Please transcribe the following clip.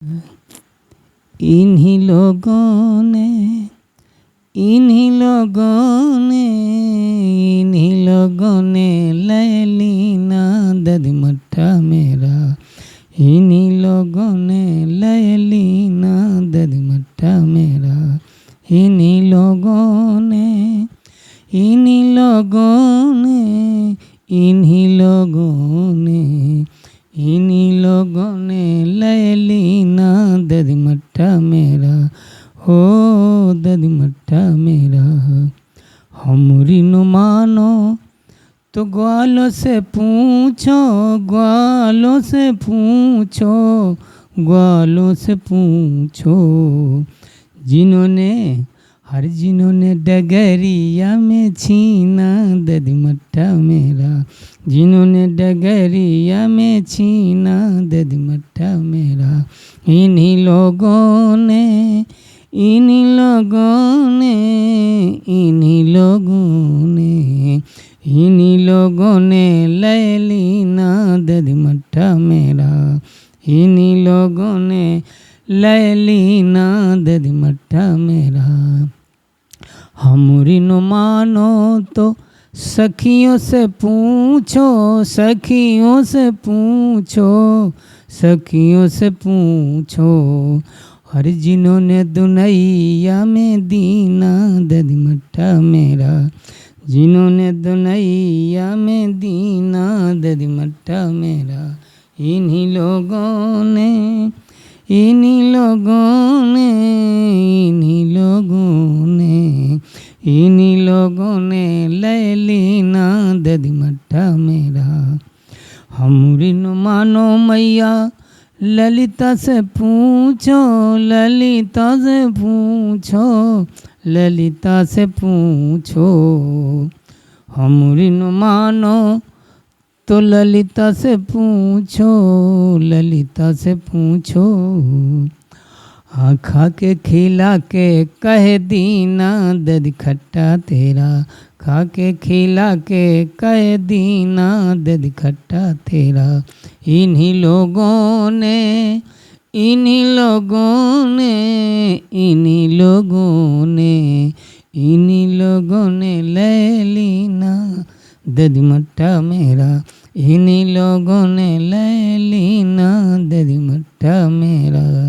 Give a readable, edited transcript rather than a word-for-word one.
इन्हीं लोगों ने इन्हीं लोगों ने इन्हीं लोगों ने लैलीना ददमट्ठा मेरा। इन्हीं लोगों ने लैलीना ददमट्ठा मेरा। इन्हीं लोगों ने इन्हीं लोगों ने इन्हीं लोगों ने इन्हीं लोगों ने लैलीना ददमट्ठा मेरा। हो ददमट्ठा मेरा। हमरी न मानो तो ग्वालों से पूछो, ग्वालों से पूछो, ग्वालों से पूछो, जिन्होंने डगरिया में छीना ददमट्ठा मेरा। जिन्होंने डगरिया में छीना ददमट्ठा मेरा। इन्हीं लोगों ने इन्हीं लोगों ने इन्हीं लोगों ने इन्हीं लोगों ने लैलीना ददमट्ठा मेरा। इन्हीं लोगों ने लैलीना ददमट्ठा मेरा। हमरी न मानो तो सखियों से पूछो, सखियों से पूछो, सखियों से पूछो, हर जिन्होंने दुनैया में दीना ददमट्ठा मेरा। जिन्होंने दुनैया में दीना ददमट्ठा मेरा। इन्हीं लोगों ने इन्हीं लोगों ने इन्हीं लोगों ने इन्हीं लोगों ने लैलीना ददमट्ठा मेरा। हमरी न मानो मैया ललिता से पूछो, ललिता से पूछो, ललिता से पूछो, हमरी न मानो तो ललिता से पूछो, ललिता से पूछो, खा के खिला के कह दीना ददखट्टा तेरा। खा के खिला के कह दीना ददखट्टा तेरा। इन्हीं लोगों ने इन्हीं लोगों ने इन्हीं लोगों ने इन्हीं लोगों ने लैलीना ददमट्ठा मेरा। इन्हीं लोगों ने लैलीना ददमट्ठा मेरा।